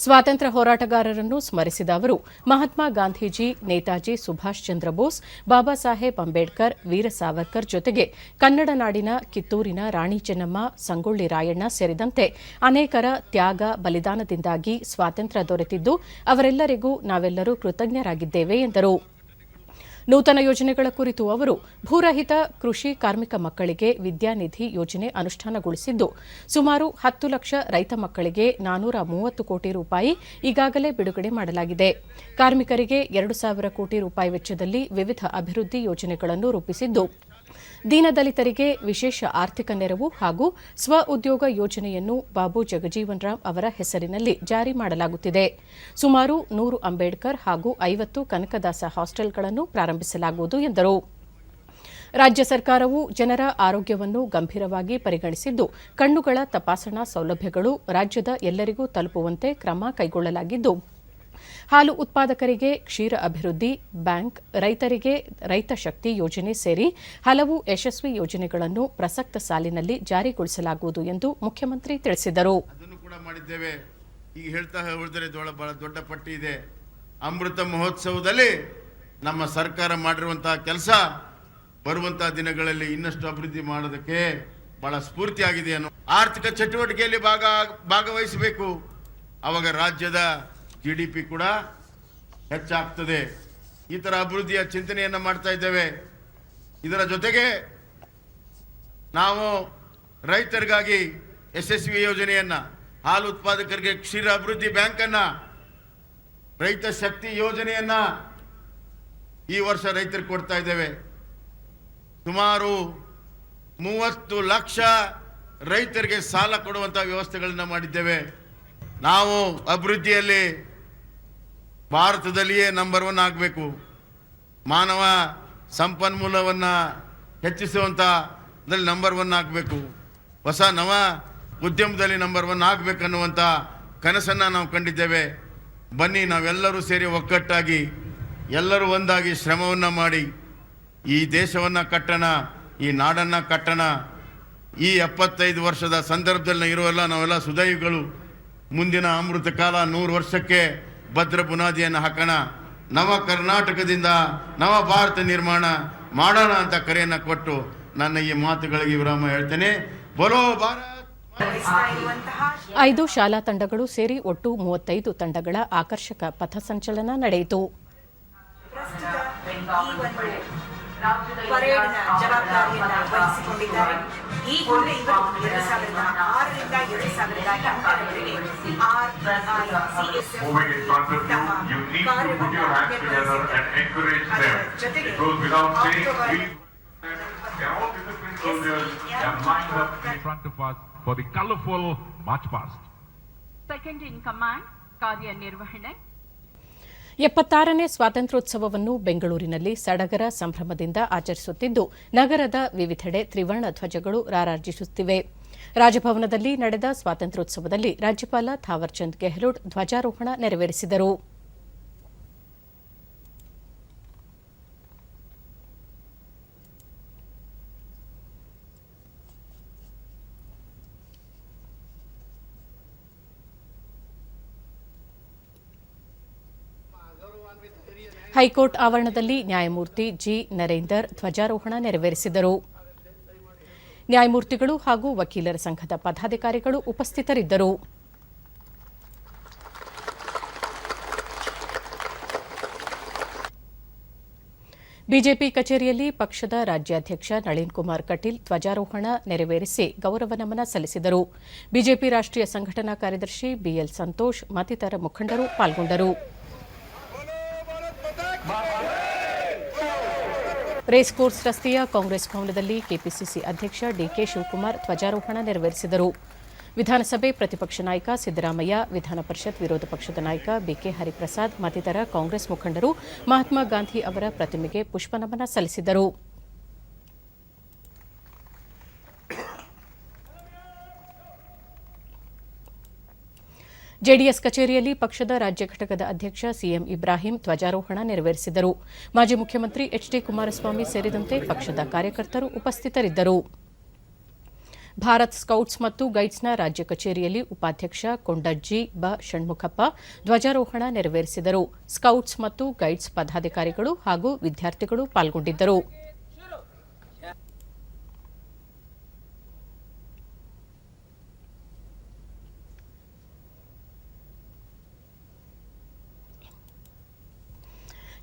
ಸ್ವಾತಂತ್ರ್ಯ ಹೋರಾಟಗಾರರನ್ನು ಸ್ಮರಿಸಿದ ಅವರು ಮಹಾತ್ಮ ಗಾಂಧೀಜಿ, ನೇತಾಜಿ ಸುಭಾಷ್ ಚಂದ್ರ ಬೋಸ್, ಬಾಬಾ ಸಾಹೇಬ್ ಅಂಬೇಡ್ಕರ್, ವೀರ ಸಾವರ್ಕರ್ ಜೊತೆಗೆ ಕನ್ನಡ ನಾಡಿನ ಕಿತ್ತೂರಿನ ರಾಣಿ ಚೆನ್ನಮ್ಮ, ಸಂಗೊಳ್ಳಿ ರಾಯಣ್ಣ ಸೇರಿದಂತೆ ಅನೇಕರ ತ್ಯಾಗ ಬಲಿದಾನದಿಂದಾಗಿ ಸ್ವಾತಂತ್ರ್ಯ ದೊರೆತಿದ್ದು ಅವರೆಲ್ಲರಿಗೂ ನಾವೆಲ್ಲರೂ ಕೃತಜ್ಞರಾಗಿದ್ದೇವೆ ಎಂದರು. ನೂತನ ಯೋಜನೆಗಳ ಕುರಿತು ಅವರು ಭೂರಹಿತ ಕೃಷಿ ಕಾರ್ಮಿಕ ಮಕ್ಕಳಿಗೆ ವಿದ್ಯಾನಿಧಿ ಯೋಜನೆ ಅನುಷ್ಠಾನಗೊಳಿಸಿದ್ದು ಸುಮಾರು 10 ಲಕ್ಷ ರೈತ ಮಕ್ಕಳಿಗೆ 430 ಕೋಟಿ ರೂಪಾಯಿ ಈಗಾಗಲೇ ಬಿಡುಗಡೆ ಮಾಡಲಾಗಿದೆ. ಕಾರ್ಮಿಕರಿಗೆ 2,000 ಕೋಟಿ ರೂಪಾಯಿ ವೆಚ್ಚದಲ್ಲಿ ವಿವಿಧ ಅಭಿವೃದ್ಧಿ ಯೋಜನೆಗಳನ್ನು ರೂಪಿಸಿದ್ದು ದೀನದಲಿತರಿಗೆ ವಿಶೇಷ ಆರ್ಥಿಕ ನೆರವು ಹಾಗೂ ಸ್ವ ಉದ್ಯೋಗ ಯೋಜನೆಯನ್ನು ಬಾಬು ಜಗಜೀವನ್ ರಾಮ್ ಅವರ ಹೆಸರಿನಲ್ಲಿ ಜಾರಿ ಮಾಡಲಾಗುತ್ತಿದೆ. ಸುಮಾರು 100 ಅಂಬೇಡ್ಕರ್ ಹಾಗೂ 50 ಕನಕದಾಸ ಹಾಸ್ಟೆಲ್ಗಳನ್ನು ಪ್ರಾರಂಭಿಸಲಾಗುವುದು ಎಂದರು. ರಾಜ್ಯ ಸರ್ಕಾರವು ಜನರ ಆರೋಗ್ಯವನ್ನು ಗಂಭೀರವಾಗಿ ಪರಿಗಣಿಸಿದ್ದು ಕಣ್ಣುಗಳ ತಪಾಸಣಾ ಸೌಲಭ್ಯಗಳು ರಾಜ್ಯದ ಎಲ್ಲರಿಗೂ ತಲುಪುವಂತೆ ಕ್ರಮ ಕೈಗೊಳ್ಳಲಾಗಿದ್ದು ಹಾಲು ಉತ್ಪಾದಕರಿಗೆ ಕ್ಷೀರ ಅಭಿವೃದ್ಧಿ ಬ್ಯಾಂಕ್, ರೈತರಿಗೆ ರೈತ ಶಕ್ತಿ ಯೋಜನೆ ಸೇರಿ ಹಲವು ಯಶಸ್ವಿ ಯೋಜನೆಗಳನ್ನು ಪ್ರಸಕ್ತ ಸಾಲಿನಲ್ಲಿ ಜಾರಿಗೊಳಿಸಲಾಗುವುದು ಎಂದು ಮುಖ್ಯಮಂತ್ರಿ ತಿಳಿಸಿದರು. ಅದನ್ನು ಕೂಡ ಮಾಡಿದ್ದೇವೆ. ಈಗ ಹೇಳ್ತಾ ಹೋದರೆ ಬಹಳ ದೊಡ್ಡ ಪಟ್ಟಿ ಇದೆ. ಅಮೃತ ಮಹೋತ್ಸವದಲ್ಲಿ ನಮ್ಮ ಸರ್ಕಾರ ಮಾಡಿರುವಂತಹ ಕೆಲಸ ಬರುವಂತಹ ದಿನಗಳಲ್ಲಿ ಇನ್ನಷ್ಟು ಅಭಿವೃದ್ಧಿ ಮಾಡೋದಕ್ಕೆ ಬಹಳ ಸ್ಫೂರ್ತಿಯಾಗಿದೆ. ಆರ್ಥಿಕ ಚಟುವಟಿಕೆಯಲ್ಲಿ ಭಾಗವಹಿಸಬೇಕು. ಅವಾಗ ರಾಜ್ಯದ GDP ಕೂಡ ಹೆಚ್ಚಾಗ್ತದೆ. ಈ ತರ ಅಭಿವೃದ್ಧಿಯ ಚಿಂತನೆಯನ್ನ ಮಾಡ್ತಾ ಇದ್ದೇವೆ. ಇದರ ಜೊತೆಗೆ ನಾವು ರೈತರಿಗಾಗಿ ಯಶಸ್ವಿ ಯೋಜನೆಯನ್ನ, ಹಾಲು ಉತ್ಪಾದಕರಿಗೆ ಕ್ಷೀರ ಅಭಿವೃದ್ಧಿ ಬ್ಯಾಂಕ್ ಅನ್ನ, ರೈತ ಶಕ್ತಿ ಯೋಜನೆಯನ್ನ ಈ ವರ್ಷ ರೈತರಿಗೆ ಕೊಡ್ತಾ ಇದ್ದೇವೆ. ಸುಮಾರು 30 ಲಕ್ಷ ರೈತರಿಗೆ ಸಾಲ ಕೊಡುವಂತಹ ವ್ಯವಸ್ಥೆಗಳನ್ನ ಮಾಡಿದ್ದೇವೆ. ನಾವು ಅಭಿವೃದ್ಧಿಯಲ್ಲಿ ಭಾರತದಲ್ಲಿಯೇ ನಂಬರ್ 1 ಆಗಬೇಕು. ಮಾನವ ಸಂಪನ್ಮೂಲವನ್ನು ಹೆಚ್ಚಿಸುವಂಥದ್ರಲ್ಲಿ ನಂಬರ್ 1 ಆಗಬೇಕು. ಹೊಸ ನವ ಉದ್ಯಮದಲ್ಲಿ ನಂಬರ್ 1 ಆಗಬೇಕನ್ನುವಂಥ ಕನಸನ್ನು ನಾವು ಕಂಡಿದ್ದೇವೆ. ಬನ್ನಿ ನಾವೆಲ್ಲರೂ ಸೇರಿ ಒಗ್ಗಟ್ಟಾಗಿ ಎಲ್ಲರೂ ಒಂದಾಗಿ ಶ್ರಮವನ್ನು ಮಾಡಿ ಈ ದೇಶವನ್ನು ಕಟ್ಟೋಣ, ಈ ನಾಡನ್ನು ಕಟ್ಟೋಣ. ಈ 75 ವರ್ಷದ ಸಂದರ್ಭದಲ್ಲಿ ಇರುವಲ್ಲ ನಾವೆಲ್ಲ ಸುದೈವಿಗಳು. ಮುಂದಿನ ಅಮೃತ ಕಾಲ 100 ವರ್ಷಕ್ಕೆ ಭದ್ರ ಬುನಾದಿಯನ್ನು ಹಾಕೋಣ. ನವ ಕರ್ನಾಟಕದಿಂದ ನವ ಭಾರತ ನಿರ್ಮಾಣ ಮಾಡೋಣ ಅಂತ ಕರೆಯನ್ನು ಕೊಟ್ಟು ನನ್ನ ಈ ಮಾತುಗಳಿಗೆ ವಿರಾಮ ಹೇಳ್ತೇನೆ. ಬೋಲೋ ಭಾರತ್. 5 ಶಾಲಾ ತಂಡಗಳು ಸೇರಿ ಒಟ್ಟು 35 ತಂಡಗಳ ಆಕರ್ಷಕ ಪಥಸಂಚಲನ ನಡೆಯಿತು. ಪರೇಡ್ನ ಜವಾಬ್ದಾರಿಯನ್ನು ವಹಿಸಿಕೊಂಡಿದ್ದಾರೆ. ಈ ಹಿಂದೆ ಇವರು 2006ರಿಂದ 2008ರವರೆಗೆ ಜೊತೆಗೆ for the colorful march past. Second in command, ಕಾರ್ಯನಿರ್ವಹಣೆ. 76ನೇ ಸ್ವಾತಂತ್ರ್ಯೋತ್ಸವವನ್ನು ಬೆಂಗಳೂರಿನಲ್ಲಿ ಸಡಗರ ಸಂಭ್ರಮದಿಂದ ಆಚರಿಸುತ್ತಿದ್ದು ನಗರದ ವಿವಿಧೆಡೆ ತ್ರಿವರ್ಣ ಧ್ವಜಗಳು ರಾರಾಜಿಸುತ್ತಿವೆ. ರಾಜಭವನದಲ್ಲಿ ನಡೆದ ಸ್ವಾತಂತ್ರ್ಯೋತ್ಸವದಲ್ಲಿ ರಾಜ್ಯಪಾಲ ಥಾವರ್ಚಂದ್ ಗೆಹ್ಲೋಟ್ ಧ್ವಜಾರೋಹಣ ನೆರವೇರಿಸಿದರು. ಹೈಕೋರ್ಟ್ ಆವರಣದಲ್ಲಿ ನ್ಯಾಯಮೂರ್ತಿ ಜಿ ನರೇಂದರ್ ಧ್ವಜಾರೋಹಣ ನೆರವೇರಿಸಿದರು. ನ್ಯಾಯಮೂರ್ತಿಗಳು ಹಾಗೂ ವಕೀಲರ ಸಂಘದ ಪದಾಧಿಕಾರಿಗಳು ಉಪಸ್ಥಿತರಿದ್ದರು. ಬಿಜೆಪಿ ಕಚೇರಿಯಲ್ಲಿ ಪಕ್ಷದ ರಾಜ್ಯಾಧ್ಯಕ್ಷ ನಳಿನ್ ಕುಮಾರ್ ಕಟೀಲ್ ಧ್ವಜಾರೋಹಣ ನೆರವೇರಿಸಿ ಗೌರವ ನಮನ ಸಲ್ಲಿಸಿದರು. ಬಿಜೆಪಿ ರಾಷ್ಟ್ರೀಯ ಸಂಘಟನಾ ಕಾರ್ಯದರ್ಶಿ ಬಿಎಲ್ ಸಂತೋಷ್ ಮತ್ತಿತರ ಮುಖಂಡರು ಪಾಲ್ಗೊಂಡರು. ರೇಸ್ ಕೋರ್ಸ್ ರಸ್ತೆಯ ಕಾಂಗ್ರೆಸ್ ಭವನದಲ್ಲಿ ಕೆಪಿಸಿಸಿ ಅಧ್ಯಕ್ಷ ಡಿಕೆ ಶಿವಕುಮಾರ್ ಧ್ವಜಾರೋಹಣ ನೆರವೇರಿಸಿದರು. ವಿಧಾನಸಭೆ ಪ್ರತಿಪಕ್ಷ ನಾಯಕ ಸಿದ್ದರಾಮಯ್ಯ, ವಿಧಾನ ಪರಿಷತ್ ವಿರೋಧ ಪಕ್ಷದ ನಾಯಕ ಬಿಕೆ ಹರಿಪ್ರಸಾದ್ ಮತ್ತಿತರ ಕಾಂಗ್ರೆಸ್ ಮುಖಂಡರು ಮಹಾತ್ಮ ಗಾಂಧಿ ಅವರ ಪ್ರತಿಮೆಗೆ ಪುಷ್ಪನಮನ ಸಲ್ಲಿಸಿದರು. ಜೆಡಿಎಸ್ ಕಚೇರಿಯಲ್ಲಿ ಪಕ್ಷದ ರಾಜ್ಯ ಘಟಕದ ಅಧ್ಯಕ್ಷ ಸಿಎಂ ಇಬ್ರಾಹಿಂ ಧ್ವಜಾರೋಹಣ ನೆರವೇರಿಸಿದರು. ಮಾಜಿ ಮುಖ್ಯಮಂತ್ರಿ ಎಚ್ಡಿ ಕುಮಾರಸ್ವಾಮಿ ಸೇರಿದಂತೆ ಪಕ್ಷದ ಕಾರ್ಯಕರ್ತರು ಉಪಸ್ಥಿತರಿದ್ದರು. ಭಾರತ್ ಸ್ಕೌಟ್ಸ್ ಮತ್ತು ಗೈಡ್ಸ್ನ ರಾಜ್ಯ ಕಚೇರಿಯಲ್ಲಿ ಉಪಾಧ್ಯಕ್ಷ ಕೊಂಡಜ್ಜಿ ಬ ಷಣ್ಮುಖಪ್ಪ ಧ್ವಜಾರೋಹಣ ನೆರವೇರಿಸಿದರು. ಸ್ಕೌಟ್ಸ್ ಮತ್ತು ಗೈಡ್ಸ್ ಪದಾಧಿಕಾರಿಗಳು ಹಾಗೂ ವಿದ್ಯಾರ್ಥಿಗಳು ಪಾಲ್ಗೊಂಡಿದ್ದರು.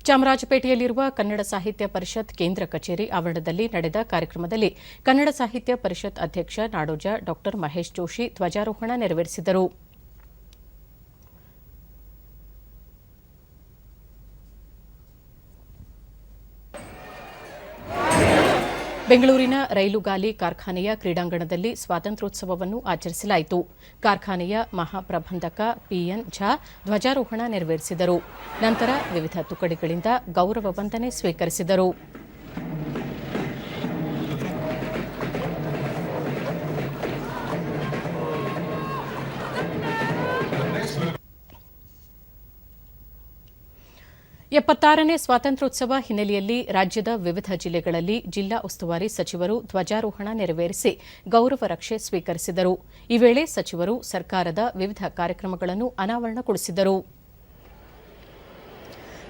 ಚಾಮರಾಜಪೇಟೆಯಲ್ಲಿರುವ ಕನ್ನಡ ಸಾಹಿತ್ಯ ಪರಿಷತ್ ಕೇಂದ್ರ ಕಚೇರಿ ಆವರಣದಲ್ಲಿ ನಡೆದ ಕಾರ್ಯಕ್ರಮದಲ್ಲಿ ಕನ್ನಡ ಸಾಹಿತ್ಯ ಪರಿಷತ್ ಅಧ್ಯಕ್ಷ ನಾಡೋಜ ಡಾ ಮಹೇಶ್ ಜೋಶಿ ಧ್ವಜಾರೋಹಣ ನೆರವೇರಿಸಿದರು. ಬೆಂಗಳೂರಿನ ರೈಲುಗಾಲಿ ಕಾರ್ಖಾನೆಯ ಕ್ರೀಡಾಂಗಣದಲ್ಲಿ ಸ್ವಾತಂತ್ರ್ಯೋತ್ಸವವನ್ನು ಆಚರಿಸಲಾಯಿತು. ಕಾರ್ಖಾನೆಯ ಮಹಾಪ್ರಬಂಧಕ ಪಿಎನ್ ಝಾ ಧ್ವಜಾರೋಹಣ ನೆರವೇರಿಸಿದರು. ನಂತರ ವಿವಿಧ ತುಕಡಿಗಳಿಂದ ಗೌರವ ವಂದನೆ ಸ್ವೀಕರಿಸಿದರು. ಎಪ್ಪತ್ತಾರನೇ ಸ್ವಾತಂತ್ರ್ಯೋತ್ಸವ ಹಿನ್ನೆಲೆಯಲ್ಲಿ ರಾಜ್ಯದ ವಿವಿಧ ಜಿಲ್ಲೆಗಳಲ್ಲಿ ಜಿಲ್ಲಾ ಉಸ್ತುವಾರಿ ಸಚಿವರು ಧ್ವಜಾರೋಹಣ ನೆರವೇರಿಸಿ ಗೌರವ ರಕ್ಷೆ ಸ್ವೀಕರಿಸಿದರು. ಈ ವೇಳೆ ಸಚಿವರು ಸರ್ಕಾರದ ವಿವಿಧ ಕಾರ್ಯಕ್ರಮಗಳನ್ನು ಅನಾವರಣಗೊಳಿಸಿದರು.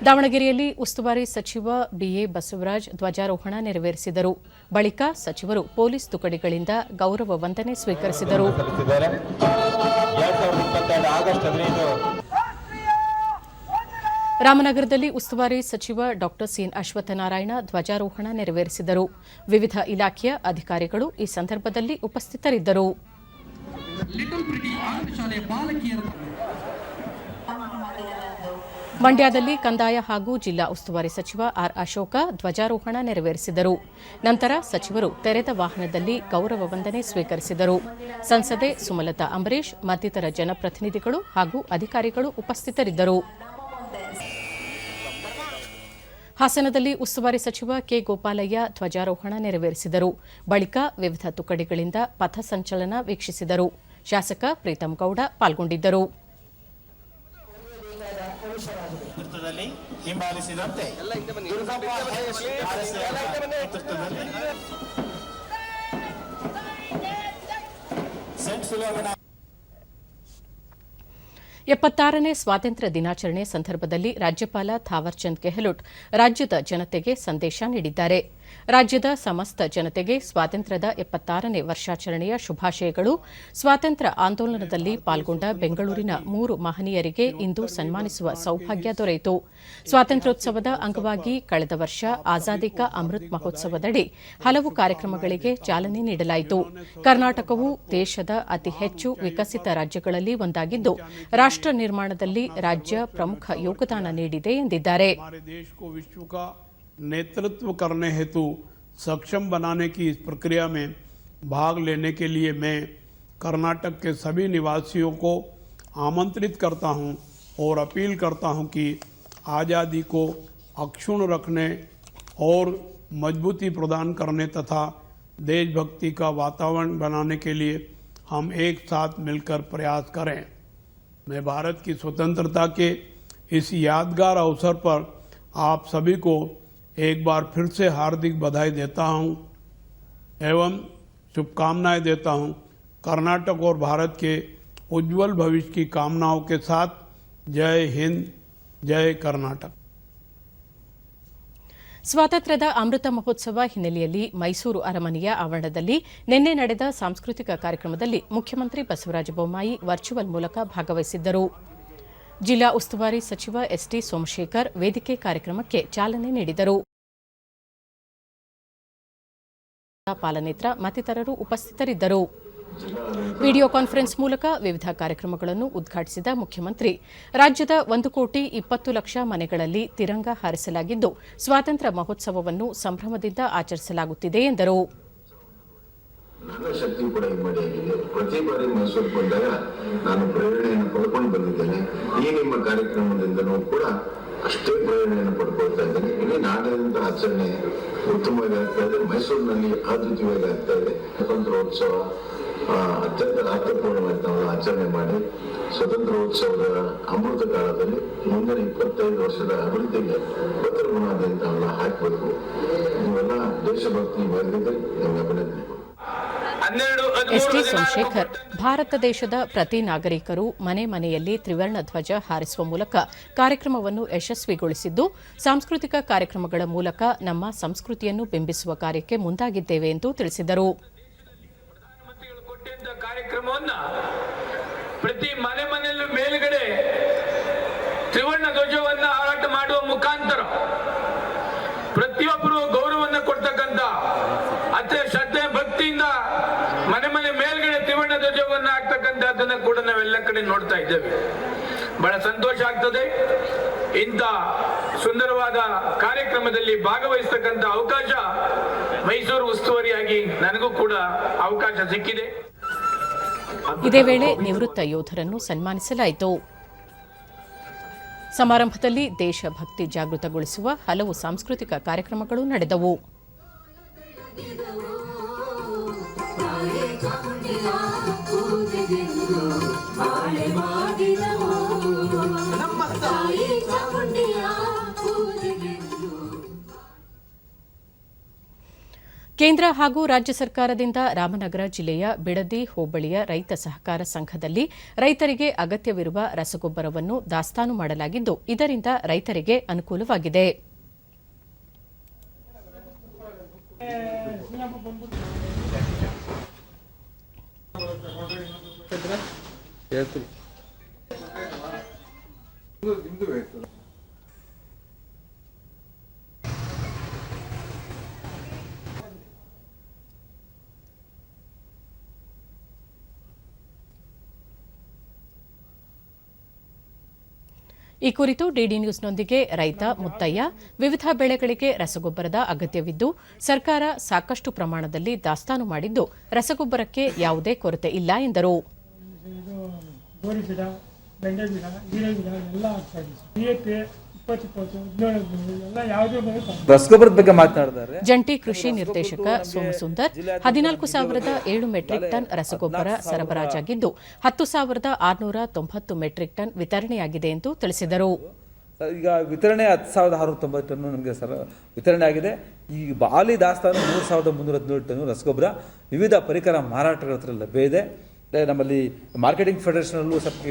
ದಾವಣಗೆರೆಯಲ್ಲಿ ಉಸ್ತುವಾರಿ ಸಚಿವ ಬಿಎ ಬಸವರಾಜ್ ಧ್ವಜಾರೋಹಣ ನೆರವೇರಿಸಿದರು. ಬಳಿಕ ಸಚಿವರು ಪೊಲೀಸ್ ತುಕಡಿಗಳಿಂದ ಗೌರವ ವಂದನೆ ಸ್ವೀಕರಿಸಿದರು. ರಾಮನಗರದಲ್ಲಿ ಉಸ್ತುವಾರಿ ಸಚಿವ ಡಾ ಸಿಎನ್ ಅಶ್ವತ್ಥನಾರಾಯಣ ಧ್ವಜಾರೋಹಣ ನೆರವೇರಿಸಿದರು. ವಿವಿಧ ಇಲಾಖೆಯ ಅಧಿಕಾರಿಗಳು ಈ ಸಂದರ್ಭದಲ್ಲಿ ಉಪಸ್ಥಿತರಿದ್ದರು. ಮಂಡ್ಯದಲ್ಲಿ ಕಂದಾಯ ಹಾಗೂ ಜಿಲ್ಲಾ ಉಸ್ತುವಾರಿ ಸಚಿವ ಆರ್ ಅಶೋಕ ಧ್ವಜಾರೋಹಣ ನೆರವೇರಿಸಿದರು. ನಂತರ ಸಚಿವರು ತೆರೆದ ವಾಹನದಲ್ಲಿ ಗೌರವ ವಂದನೆ ಸ್ವೀಕರಿಸಿದರು. ಸಂಸದೆ ಸುಮಲತಾ ಅಂಬರೀಶ್ ಮತ್ತಿತರ ಜನಪ್ರತಿನಿಧಿಗಳು ಹಾಗೂ ಅಧಿಕಾರಿಗಳು ಉಪಸ್ಥಿತರಿದ್ದರು. ಹಾಸನದಲ್ಲಿ ಉಸ್ತುವಾರಿ ಸಚಿವ ಕೆ ಗೋಪಾಲಯ್ಯ ಧ್ವಜಾರೋಹಣ ನೆರವೇರಿಸಿದರು. ಬಳಿಕ ವಿವಿಧ ತುಕಡಿಗಳಿಂದ ಪಥಸಂಚಲನ ವೀಕ್ಷಿಸಿದರು. ಶಾಸಕ ಪ್ರೀತಂ ಗೌಡ ಪಾಲ್ಗೊಂಡಿದ್ದರು. ಎಪ್ಪತ್ತಾರನೇ ಸ್ವಾತಂತ್ರ್ಯ ದಿನಾಚರಣೆ ಸಂದರ್ಭದಲ್ಲಿ ರಾಜ್ಯಪಾಲ ಥಾವರ್ಚಂದ್ ಗೆಹ್ಲೋಟ್ ರಾಜ್ಯದ ಜನತೆಗೆ ಸಂದೇಶ ನೀಡಿದ್ದಾರೆ. ರಾಜ್ಯದ ಸಮಸ್ತ ಜನತೆಗೆ ಸ್ವಾತಂತ್ರ್ಯದ 76ನೇ ವರ್ಷಾಚರಣೆಯ ಶುಭಾಶಯಗಳು. ಸ್ವಾತಂತ್ರ್ಯ ಆಂದೋಲನದಲ್ಲಿ ಪಾಲ್ಗೊಂಡ ಬೆಂಗಳೂರಿನ 3 ಮಹನೀಯರಿಗೆ ಇಂದು ಸನ್ಮಾನಿಸುವ ಸೌಭಾಗ್ಯ ದೊರೆಯಿತು. ಸ್ವಾತಂತ್ರ್ಯೋತ್ಸವದ ಅಂಗವಾಗಿ ಕಳೆದ ವರ್ಷ ಆಜಾದಿ ಕಾ ಅಮೃತ್ ಮಹೋತ್ಸವದಡಿ ಹಲವು ಕಾರ್ಯಕ್ರಮಗಳಿಗೆ ಚಾಲನೆ ನೀಡಲಾಯಿತು. ಕರ್ನಾಟಕವು ದೇಶದ ಅತಿ ಹೆಚ್ಚು ವಿಕಸಿತ ರಾಜ್ಯಗಳಲ್ಲಿ ಒಂದಾಗಿದ್ದು ರಾಷ್ಟ್ರ ನಿರ್ಮಾಣದಲ್ಲಿ ರಾಜ್ಯ ಪ್ರಮುಖ ಯೋಗದಾನ ನೀಡಿದೆ ಎಂದಿದ್ದಾರೆ. नेतृत्व करने हेतु सक्षम बनाने की इस प्रक्रिया में भाग लेने के लिए मैं कर्नाटक के सभी निवासियों को आमंत्रित करता हूं और अपील करता हूं कि आज़ादी को अक्षुण्ण रखने और मजबूती प्रदान करने तथा देशभक्ति का वातावरण बनाने के लिए हम एक साथ मिलकर प्रयास करें। मैं भारत की स्वतंत्रता के इस यादगार अवसर पर आप सभी को एक बार फिर से हार्दिक बधाई देता हूं एवं शुभकामनाएं देता हूं। कर्नाटक और भारत के उज्जवल भविष्य की कामनाओं के साथ जय हिंद, जय कर्नाटक। ಸ್ವಾತಂತ್ರ್ಯದ ಅಮೃತ ಮಹೋತ್ಸವ ಹಿನ್ನೆಲೆಯಲ್ಲಿ ಮೈಸೂರು ಅರಮನೆಯ ಆವರಣದಲ್ಲಿ ನಿನ್ನೆ ನಡೆದ ಸಾಂಸ್ಕೃತಿಕ ಕಾರ್ಯಕ್ರಮದಲ್ಲಿ ಮುಖ್ಯಮಂತ್ರಿ ಬಸವರಾಜ ಬೊಮ್ಮಾಯಿ ವರ್ಚುವಲ್ ಮೂಲಕ ಭಾಗವಹಿಸಿದ್ದರು. ಜಿಲ್ಲಾ ಉಸ್ತುವಾರಿ ಸಚಿವ ಎಸ್ಟಿ ಸೋಮಶೇಖರ್ ವೇದಿಕೆ ಕಾರ್ಯಕ್ರಮಕ್ಕೆ ಚಾಲನೆ ನೀಡಿದರು. ಪಾಲನೇತ್ರ ಮತ್ತಿತರರು ಉಪಸ್ಥಿತರಿದ್ದರು. ವಿಡಿಯೋ ಕಾನ್ಫರೆನ್ಸ್ ಮೂಲಕ ವಿವಿಧ ಕಾರ್ಯಕ್ರಮಗಳನ್ನು ಉದ್ಘಾಟಿಸಿದ ಮುಖ್ಯಮಂತ್ರಿ ರಾಜ್ಯದ 1,20,00,000 ಮನೆಗಳಲ್ಲಿ ತಿರಂಗ ಹಾರಿಸಲಾಗಿದ್ದು ಸ್ವಾತಂತ್ರ್ಯ ಮಹೋತ್ಸವವನ್ನು ಸಂಭ್ರಮದಿಂದ ಆಚರಿಸಲಾಗುತ್ತಿದೆ ಎಂದರು. ನನ್ನ ಶಕ್ತಿ ಕೂಡ ಇಮ್ಮಡಿಯಾಗಿದೆ. ಪ್ರತಿ ಬಾರಿ ಮೈಸೂರು ಬಂದಾಗ ನಾನು ಪ್ರೇರಣೆಯನ್ನು ಪಡ್ಕೊಂಡು ಬಂದಿದ್ದೇನೆ. ಈ ನಿಮ್ಮ ಕಾರ್ಯಕ್ರಮದಿಂದನೂ ಕೂಡ ಅಷ್ಟೇ ಪ್ರೇರಣೆಯನ್ನು ಪಡ್ಕೊಳ್ತಾ ಇದ್ದೇನೆ. ಇಡೀ ನಾಡಿನಿಂದ ಆಚರಣೆ ಉತ್ತಮವಾಗಿ ಆಗ್ತಾ ಇದೆ. ಮೈಸೂರಿನಲ್ಲಿ ಅದ್ವಿತೀಯವಾಗಿ ಆಗ್ತಾ ಇದೆ. ಸ್ವಾತಂತ್ರ್ಯೋತ್ಸವ ಅತ್ಯಂತ ಅರ್ಥಪೂರ್ಣವಾಗಿ ನಾವು ಆಚರಣೆ ಮಾಡಿ ಸ್ವಾತಂತ್ರ್ಯೋತ್ಸವದ ಅಮೃತ ಕಾಲದಲ್ಲಿ ಮುಂದಿನ 25 ವರ್ಷದ ಅಭಿವೃದ್ಧಿಗೆ ಭದ್ರ ಬುನಾದಿಯನ್ನು ನಾವೆಲ್ಲ ಹಾಕಬೇಕು. ನೀವೆಲ್ಲ ದೇಶಭಕ್ತಿ ವರ್ಗದಲ್ಲಿ ನಿಮಗೆ ಅಭಿನಂದನೆ. ಎಸ್ಟಿ ಸೋಮಶೇಖರ್ ಭಾರತ ದೇಶದ ಪ್ರತಿ ನಾಗರಿಕರು ಮನೆ ಮನೆಯಲ್ಲಿ ತ್ರಿವರ್ಣ ಧ್ವಜ ಹಾರಿಸುವ ಮೂಲಕ ಕಾರ್ಯಕ್ರಮವನ್ನು ಯಶಸ್ವಿಗೊಳಿಸಿದ್ದು ಸಾಂಸ್ಕೃತಿಕ ಕಾರ್ಯಕ್ರಮಗಳ ಮೂಲಕ ನಮ್ಮ ಸಂಸ್ಕೃತಿಯನ್ನು ಬಿಂಬಿಸುವ ಕಾರ್ಯಕ್ಕೆ ಮುಂದಾಗಿದ್ದೇವೆ ಎಂದು ತಿಳಿಸಿದರು. ಕಾರ್ಯಕ್ರಮವನ್ನ ಪ್ರತಿ ಮನೆ ಮನೆಯಲ್ಲೂ ಮೇಲುಗಡೆ ತ್ರಿವರ್ಣ ಧ್ವಜವನ್ನ ಹಾರಾಟ ಮಾಡುವ ಮುಖಾಂತರ ಪ್ರತಿಯೊಬ್ಬರು ಗೌರವವನ್ನು ಕೊಡ್ತಕ್ಕಂಥ ಅತ್ಯ ಶ್ರದ್ಧೆ ಭಕ್ತಿಯಿಂದ ಮನೆ ಮನೆ ಮೇಲ್ಗಡೆ ತ್ರಿವರ್ಣ ಧ್ವಜವನ್ನ ಹಾಕ್ತಕ್ಕಂಥದ್ದನ್ನ ಕೂಡ ನಾವೆಲ್ಲ ಕಡೆ ನೋಡ್ತಾ ಇದ್ದೇವೆ. ಬಹಳ ಸಂತೋಷ ಆಗ್ತದೆ. ಇಂಥ ಸುಂದರವಾದ ಕಾರ್ಯಕ್ರಮದಲ್ಲಿ ಭಾಗವಹಿಸತಕ್ಕಂಥ ಅವಕಾಶ ಮೈಸೂರು ಉಸ್ತುವಾರಿಯಾಗಿ ನನಗೂ ಕೂಡ ಅವಕಾಶ ಸಿಕ್ಕಿದೆ. ಇದೇ ವೇಳೆ ನಿವೃತ್ತ ಯೋಧರನ್ನು ಸನ್ಮಾನಿಸಲಾಯಿತು. ಸಮಾರಂಭದಲ್ಲಿ ದೇಶಭಕ್ತಿ ಜಾಗೃತಗೊಳಿಸುವ ಹಲವು ಸಾಂಸ್ಕೃತಿಕ ಕಾರ್ಯಕ್ರಮಗಳು ನಡೆದವು. ಕೇಂದ್ರ ಹಾಗೂ ರಾಜ್ಯ ಸರ್ಕಾರದಿಂದ ರಾಮನಗರ ಜಿಲ್ಲೆಯ ಬಿಡದಿ ಹೋಬಳಿಯ ರೈತ ಸಹಕಾರ ಸಂಘದಲ್ಲಿ ರೈತರಿಗೆ ಅಗತ್ಯವಿರುವ ರಸಗೊಬ್ಬರವನ್ನು ದಾಸ್ತಾನು ಮಾಡಲಾಗಿದ್ದು ಇದರಿಂದ ರೈತರಿಗೆ ಅನುಕೂಲವಾಗಿದೆ. ಈ ಕುರಿತು ಡಿಡಿ ನ್ಯೂಸ್ನೊಂದಿಗೆ ರೈತ ಮುತ್ತಯ್ಯ ವಿವಿಧ ಬೆಳೆಗಳಿಗೆ ರಸಗೊಬ್ಬರದ ಅಗತ್ಯವಿದ್ದು ಸರ್ಕಾರ ಸಾಕಷ್ಟು ಪ್ರಮಾಣದಲ್ಲಿ ದಾಸ್ತಾನು ಮಾಡಿದ್ದು ರಸಗೊಬ್ಬರಕ್ಕೆ ಯಾವುದೇ ಕೊರತೆ ಇಲ್ಲ ಎಂದರು. ರಸಗೊಬ್ಬರದ ಬಗ್ಗೆ ಮಾತನಾಡಿದ್ದಾರೆ ಜಂಟಿ ಕೃಷಿ ನಿರ್ದೇಶಕ ಸೋಮಸುಂದರ್ 14,007 ಮೆಟ್ರಿಕ್ ಟನ್ ರಸಗೊಬ್ಬರ ಸರಬರಾಜಾಗಿದ್ದು 10,690 ಮೆಟ್ರಿಕ್ ಟನ್ ವಿತರಣೆಯಾಗಿದೆ ಎಂದು ತಿಳಿಸಿದರು. ಈಗ ವಿತರಣೆ 10,690 ಟನ್ ನಮಗೆ ವಿತರಣೆ ಆಗಿದೆ. ಈ ಬಾಲಿ ದಾಸ್ತಾನು 3,317 ಟನ್ ರಸಗೊಬ್ಬರ ವಿವಿಧ ಪರಿಕರ ಮಾರಾಟಗಳ ಹತ್ರ ಲಭ್ಯ ಇದೆ. ನಮ್ಮಲ್ಲಿ ಮಾರ್ಕೆಟಿಂಗ್ ಫೆಡರೇಷನಲ್ಲೂ ಸ್ವಲ್ಪ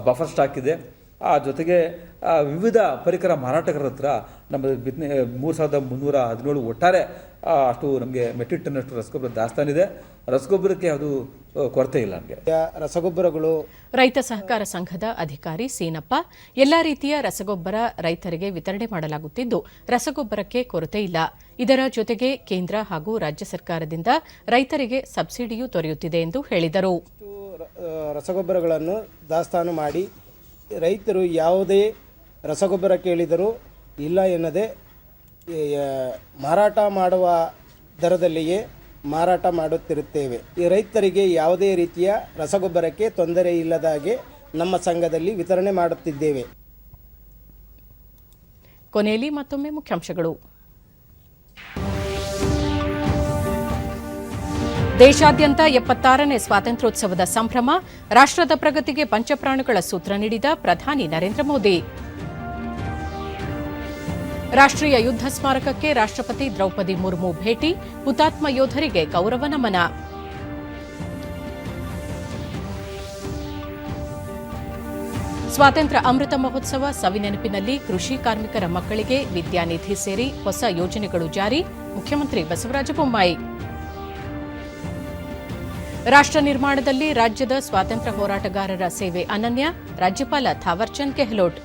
ಬಫರ್ ಸ್ಟಾಕ್ ಇದೆ. ಆ ಜೊತೆಗೆ ವಿವಿಧ ಪರಿಕರ ಮಾರಾಟಗಾರರ ಹತ್ರ ನಮ್ಮ 3,317 ಒಟ್ಟಾರೆ ಅಷ್ಟು ನಮಗೆ ಮೆಟ್ರಿಕ್ ಟನ್ ಅಷ್ಟು ರಸಗೊಬ್ಬರ ದಾಸ್ತಾನಿದೆ. ರಸಗೊಬ್ಬರಕ್ಕೆ ಅದು ಕೊರತೆ ಇಲ್ಲ. ನಮಗೆ ರಸಗೊಬ್ಬರಗಳು ರೈತ ಸಹಕಾರ ಸಂಘದ ಅಧಿಕಾರಿ ಸೀನಪ್ಪ ಎಲ್ಲಾ ರೀತಿಯ ರಸಗೊಬ್ಬರ ರೈತರಿಗೆ ವಿತರಣೆ ಮಾಡಲಾಗುತ್ತಿದ್ದು ರಸಗೊಬ್ಬರಕ್ಕೆ ಕೊರತೆ ಇಲ್ಲ. ಇದರ ಜೊತೆಗೆ ಕೇಂದ್ರ ಹಾಗೂ ರಾಜ್ಯ ಸರ್ಕಾರದಿಂದ ರೈತರಿಗೆ ಸಬ್ಸಿಡಿಯೂ ದೊರೆಯುತ್ತಿದೆ ಎಂದು ಹೇಳಿದರು. ರಸಗೊಬ್ಬರಗಳನ್ನು ದಾಸ್ತಾನು ಮಾಡಿ ರೈತರು ಯಾವುದೇ ರಸಗೊಬ್ಬರ ಕೇಳಿದರೂ ಇಲ್ಲ ಎನ್ನದೆ ಮಾರಾಟ ಮಾಡುವ ದರದಲ್ಲಿಯೇ ಮಾರಾಟ ಮಾಡುತ್ತಿರುತ್ತೇವೆ. ಈ ರೈತರಿಗೆ ಯಾವುದೇ ರೀತಿಯ ರಸಗೊಬ್ಬರಕ್ಕೆ ತೊಂದರೆ ಇಲ್ಲದಾಗೆ ನಮ್ಮ ಸಂಘದಲ್ಲಿ ವಿತರಣೆ ಮಾಡುತ್ತಿದ್ದೇವೆ. ಕೊನೆಯಲ್ಲಿ ಮತ್ತೊಮ್ಮೆ ಮುಖ್ಯಾಂಶಗಳು. ದೇಶಾದ್ಯಂತ 76ನೇ ಸ್ವಾತಂತ್ರ್ಯೋತ್ಸವದ ಸಂಭ್ರಮ, ರಾಷ್ಟ್ರದ ಪ್ರಗತಿಗೆ ಪಂಚಪ್ರಾಣಗಳ ಸೂತ್ರ ನೀಡಿದ ಪ್ರಧಾನಿ ನರೇಂದ್ರ ಮೋದಿ. ರಾಷ್ಟ್ರೀಯ ಯುದ್ಧ ಸ್ಮಾರಕಕ್ಕೆ ರಾಷ್ಟ್ರಪತಿ ದ್ರೌಪದಿ ಮುರ್ಮು ಭೇಟಿ, ಹುತಾತ್ಮ ಯೋಧರಿಗೆ ಗೌರವ ನಮನ. ಸ್ವಾತಂತ್ರ್ಯ ಅಮೃತ ಮಹೋತ್ಸವ ಸವಿನೆನಪಿನಲ್ಲಿ ಕೃಷಿ ಕಾರ್ಮಿಕರ ಮಕ್ಕಳಿಗೆ ವಿದ್ಯಾನಿಧಿ ಸೇರಿ ಹೊಸ ಯೋಜನೆಗಳು ಜಾರಿ, ಮುಖ್ಯಮಂತ್ರಿ ಬಸವರಾಜ ಬೊಮ್ಮಾಯಿ. ರಾಷ್ಟ್ರ ನಿರ್ಮಾಣದಲ್ಲಿ ರಾಜ್ಯದ ಸ್ವಾತಂತ್ರ್ಯ ಹೋರಾಟಗಾರರ ಸೇವೆ ಅನನ್ಯ, ರಾಜ್ಯಪಾಲ ಥಾವರ್ಚಂದ್ ಗೆಹ್ಲೋಟ್.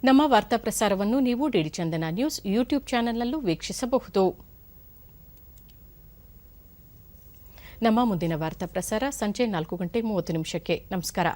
ನಮ್ಮ ವಾರ್ತಾ ಪ್ರಸಾರವನ್ನು ನೀವು ಡಿಡಿ ಚಂದನ ನ್ಯೂಸ್ ಯೂಟ್ಯೂಬ್ ಚಾನೆಲ್ನಲ್ಲೂ ವೀಕ್ಷಿಸಬಹುದು. ನಮ್ಮ ಮುಂದಿನ ವಾರ್ತಾ ಪ್ರಸಾರ ಸಂಜೆ 4:30 ನಮಸ್ಕಾರ.